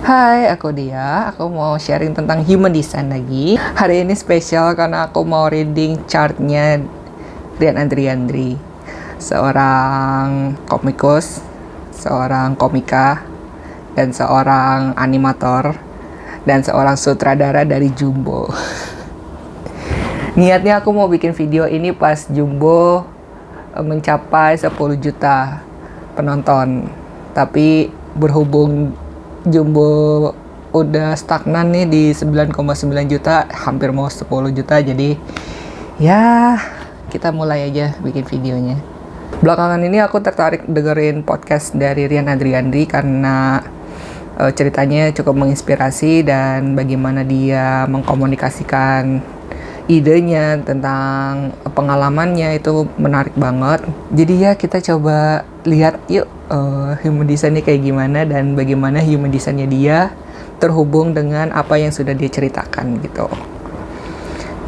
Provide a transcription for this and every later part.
Hai, aku Dia. Aku mau sharing tentang human design lagi. Hari ini spesial karena aku mau reading chartnya Rian Andriandri, seorang komikus, seorang komika, dan seorang animator, dan seorang sutradara dari Jumbo. Niatnya aku mau bikin video ini pas Jumbo mencapai 10 juta penonton. Tapi berhubung Jumbo udah stagnan nih di 9,9 juta, hampir mau 10 juta, jadi ya kita mulai aja bikin videonya. Belakangan ini aku tertarik dengerin podcast dari Rian Andriandri karena ceritanya cukup menginspirasi dan bagaimana dia mengkomunikasikan idenya tentang pengalamannya itu menarik banget. Jadi ya kita coba lihat yuk human design-nya kayak gimana dan bagaimana human design-nya dia terhubung dengan apa yang sudah dia ceritakan gitu.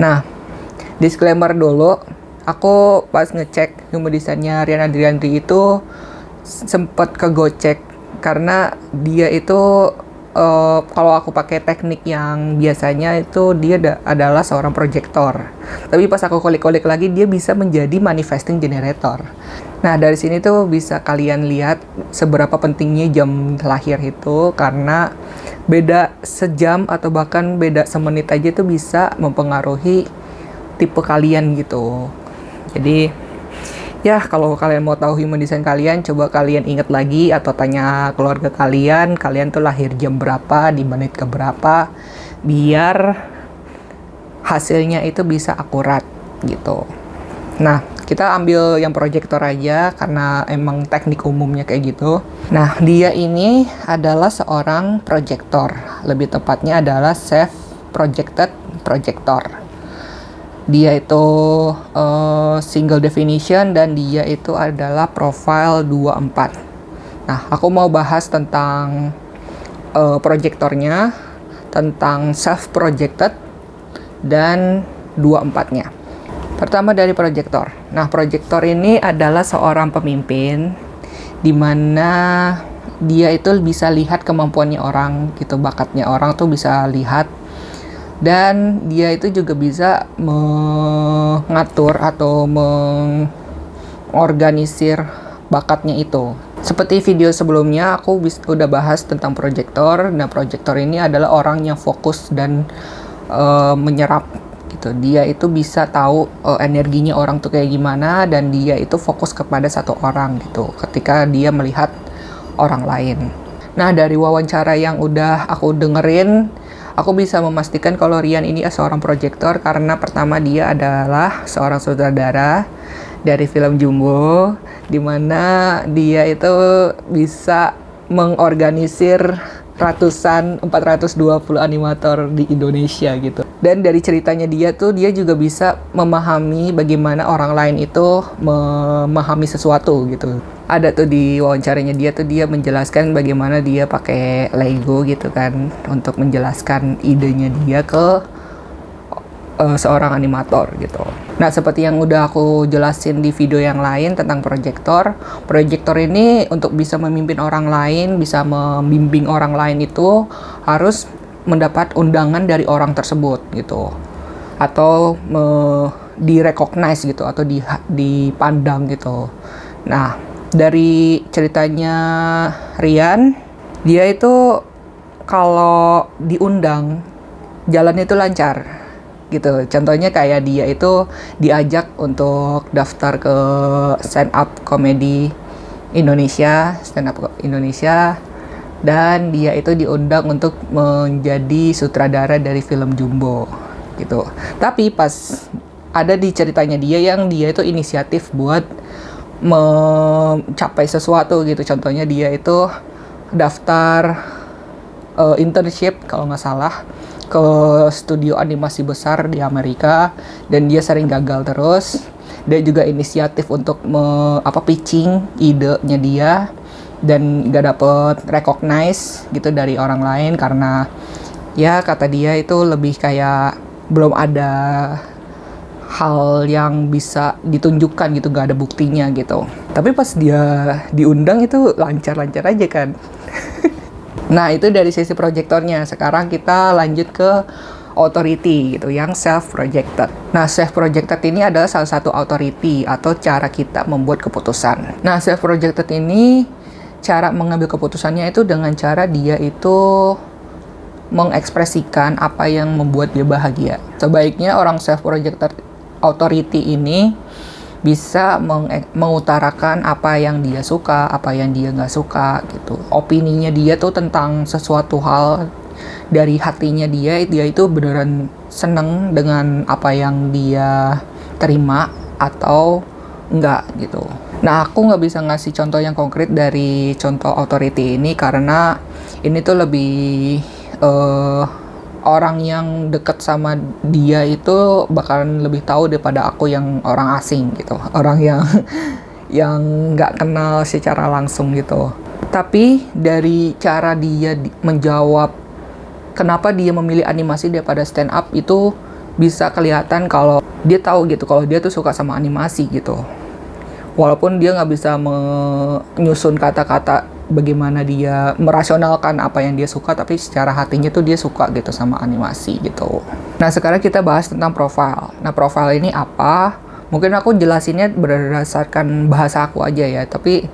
Nah, disclaimer dulu, aku pas ngecek human design-nya Rian Andriandri itu sempat kegocek karena dia itu kalau aku pakai teknik yang biasanya itu dia adalah seorang proyektor. Tapi pas aku kulik-kulik lagi dia bisa menjadi manifesting generator. Nah dari sini tuh bisa kalian lihat seberapa pentingnya jam lahir itu, karena beda sejam atau bahkan beda semenit aja itu bisa mempengaruhi tipe kalian gitu. Jadi ya, kalau kalian mau tahu human design kalian, coba kalian ingat lagi atau tanya keluarga kalian tuh lahir jam berapa, di menit ke berapa, biar hasilnya itu bisa akurat gitu. Nah, kita ambil yang proyektor aja karena emang teknik umumnya kayak gitu. Nah, dia ini adalah seorang proyektor. Lebih tepatnya adalah self-projected projector. Dia itu single definition dan dia itu adalah profile 24. Nah, aku mau bahas tentang proyektornya, tentang self-projected, dan 24-nya. Pertama dari proyektor. Nah, proyektor ini adalah seorang pemimpin di mana dia itu bisa lihat kemampuannya orang gitu, bakatnya orang tuh bisa lihat. Dan dia itu juga bisa mengatur atau mengorganisir bakatnya itu. Seperti video sebelumnya aku udah bahas tentang proyektor. Nah, proyektor ini adalah orang yang fokus dan menyerap gitu. Dia itu bisa tahu energinya orang tuh kayak gimana, dan dia itu fokus kepada satu orang gitu ketika dia melihat orang lain. Nah, dari wawancara yang udah aku dengerin, aku bisa memastikan kalau Rian ini seorang proyektor karena pertama dia adalah seorang sutradara dari film Jumbo, di mana dia itu bisa mengorganisir 420 animator di Indonesia gitu. Dan dari ceritanya dia juga bisa memahami bagaimana orang lain itu memahami sesuatu gitu. Ada tuh di wawancaranya dia menjelaskan bagaimana dia pakai Lego gitu kan untuk menjelaskan idenya dia ke seorang animator gitu. Nah, seperti yang udah aku jelasin di video yang lain tentang proyektor ini untuk bisa memimpin orang lain, bisa membimbing orang lain itu harus mendapat undangan dari orang tersebut gitu, atau di-recognize gitu, atau dipandang gitu. Nah, dari ceritanya Rian, dia itu kalau diundang jalannya itu lancar gitu. Contohnya kayak dia itu diajak untuk daftar ke stand up comedy Indonesia, dan dia itu diundang untuk menjadi sutradara dari film Jumbo gitu. Tapi pas ada di ceritanya dia itu inisiatif buat mencapai sesuatu gitu. Contohnya dia itu daftar internship kalau nggak salah ke studio animasi besar di Amerika, dan dia sering gagal terus. Dia juga inisiatif untuk pitching idenya dia, dan gak dapet recognize gitu dari orang lain karena ya kata dia itu lebih kayak belum ada hal yang bisa ditunjukkan gitu, gak ada buktinya gitu. Tapi pas dia diundang itu lancar-lancar aja kan. Nah, itu dari sisi projectornya. Sekarang kita lanjut ke authority gitu, yang self-projected. Nah, self-projected ini adalah salah satu authority atau cara kita membuat keputusan. Nah, self-projected ini cara mengambil keputusannya itu dengan cara dia itu mengekspresikan apa yang membuat dia bahagia. Sebaiknya orang self-projected authority ini bisa mengutarakan apa yang dia suka, apa yang dia nggak suka gitu. Opininya dia tuh tentang sesuatu hal dari hatinya dia itu beneran seneng dengan apa yang dia terima atau enggak gitu. Nah, aku nggak bisa ngasih contoh yang konkret dari contoh authority ini karena ini tuh lebih orang yang deket sama dia itu bakalan lebih tahu daripada aku yang orang asing gitu, orang yang yang nggak kenal secara langsung gitu. Tapi dari cara dia menjawab kenapa dia memilih animasi daripada stand up itu bisa kelihatan kalau dia tahu gitu kalau dia tuh suka sama animasi gitu. Walaupun dia nggak bisa menyusun kata-kata bagaimana dia merasionalkan apa yang dia suka, tapi secara hatinya tuh dia suka gitu sama animasi gitu. Nah, sekarang kita bahas tentang profile. Nah, profile ini apa? Mungkin aku jelasinnya berdasarkan bahasa aku aja ya, tapi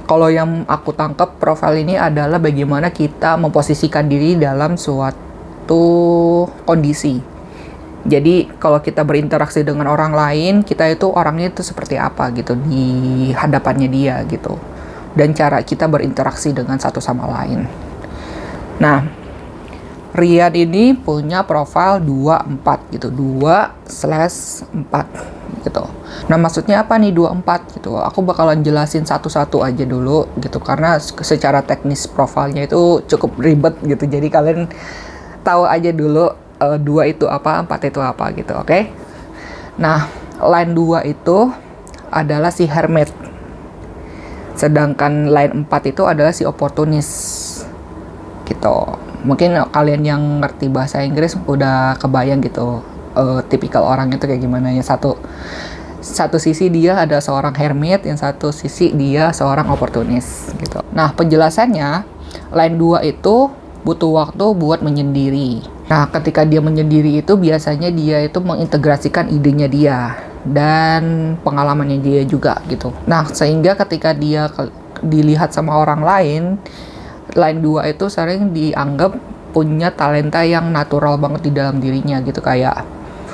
kalau yang aku tangkap profile ini adalah bagaimana kita memposisikan diri dalam suatu kondisi. Jadi kalau kita berinteraksi dengan orang lain, kita itu orangnya itu seperti apa gitu di hadapannya dia gitu. Dan cara kita berinteraksi dengan satu sama lain. Nah, Rian ini punya profil 24 gitu, 2/4 gitu. Nah, maksudnya apa nih 24 gitu? Aku bakalan jelasin satu-satu aja dulu gitu, karena secara teknis profilnya itu cukup ribet gitu. Jadi kalian tahu aja dulu 2 itu apa, 4 itu apa gitu, oke? Nah, line 2 itu adalah si hermit. Sedangkan line 4 itu adalah si opportunis. Gitu. Mungkin kalian yang ngerti bahasa Inggris udah kebayang gitu tipikal orang itu kayak gimana ya. Satu sisi dia ada seorang hermit, yang satu sisi dia seorang opportunis gitu. Nah, penjelasannya line 2 itu butuh waktu buat menyendiri. Nah, ketika dia menyendiri itu biasanya dia itu mengintegrasikan idenya dia dan pengalamannya dia juga gitu. Nah, sehingga ketika dia dilihat sama orang lain, line 2 itu sering dianggap punya talenta yang natural banget di dalam dirinya gitu, kayak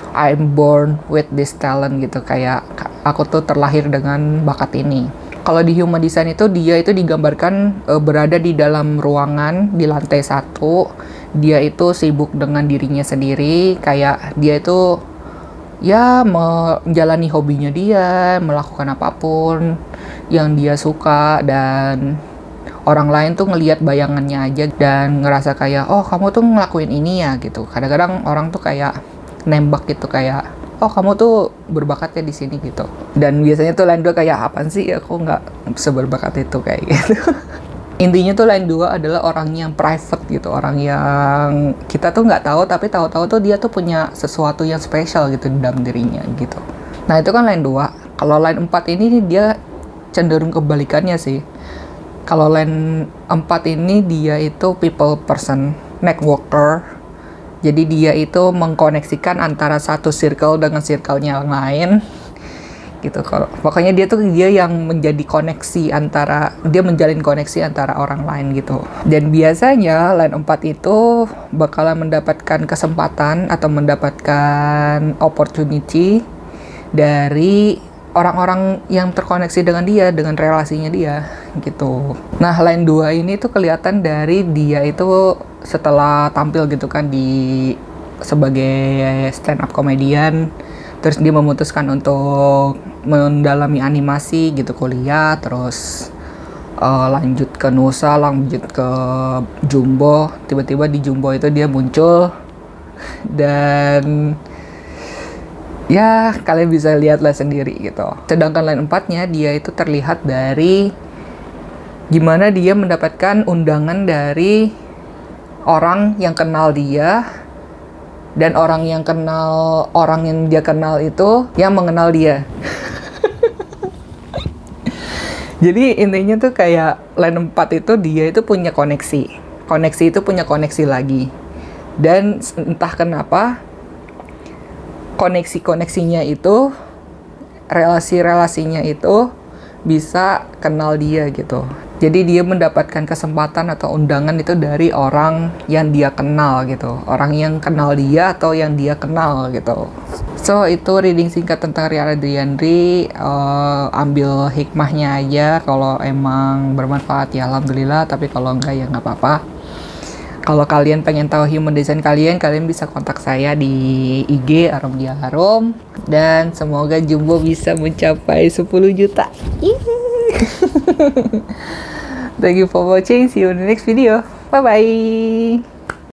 I'm born with this talent gitu, kayak aku tuh terlahir dengan bakat ini. Kalau di human design itu dia itu digambarkan berada di dalam ruangan di lantai 1. Dia itu sibuk dengan dirinya sendiri, kayak dia itu ya menjalani hobinya dia, melakukan apapun yang dia suka, dan orang lain tuh ngelihat bayangannya aja dan ngerasa kayak, oh kamu tuh ngelakuin ini ya gitu. Kadang-kadang orang tuh kayak nembak gitu, kayak oh kamu tuh berbakatnya di sini gitu. Dan biasanya tuh line 2 kayak apaan sih, aku nggak seberbakat itu kayak gitu. Intinya tuh line 2 adalah orang yang private gitu, orang yang kita tuh nggak tahu, tapi tahu-tahu tuh dia tuh punya sesuatu yang spesial gitu di dalam dirinya gitu. Nah, itu kan line 2. Kalau line 4 ini dia cenderung kebalikannya sih. Kalau line 4 ini dia itu people person, networker. Jadi dia itu mengkoneksikan antara satu circle dengan circle-nya yang lain gitu. Pokoknya dia yang menjadi koneksi antara, dia menjalin koneksi antara orang lain gitu. Dan biasanya line 4 itu bakalan mendapatkan kesempatan atau mendapatkan opportunity dari orang-orang yang terkoneksi dengan dia, dengan relasinya dia gitu. Nah, line 2 ini tuh kelihatan dari dia itu setelah tampil gitu kan di sebagai stand up comedian, terus dia memutuskan untuk mendalami animasi gitu, kuliah, terus lanjut ke Nusa, lanjut ke Jumbo. Tiba-tiba di Jumbo itu dia muncul, dan ya kalian bisa lihatlah sendiri gitu. Sedangkan line 4-nya dia itu terlihat dari gimana dia mendapatkan undangan dari orang yang kenal dia, dan orang yang dia kenal itu yang mengenal dia. Jadi intinya tuh kayak line 4 itu dia itu punya koneksi. koneksi itu punya koneksi lagi. Dan entah kenapa koneksi-koneksinya itu, relasi-relasinya itu bisa kenal dia gitu. Jadi dia mendapatkan kesempatan atau undangan itu dari orang yang dia kenal gitu. Orang yang kenal dia atau yang dia kenal gitu. So, itu reading singkat tentang Ria Radriandri. Ambil hikmahnya aja. Kalau emang bermanfaat ya alhamdulillah. Tapi kalau enggak ya nggak apa-apa. Kalau kalian pengen tahu human design kalian bisa kontak saya di IG Arom Dia Harum. Dan semoga Jumbo bisa mencapai 10 juta. Thank you for watching. See you in the next video. Bye-bye.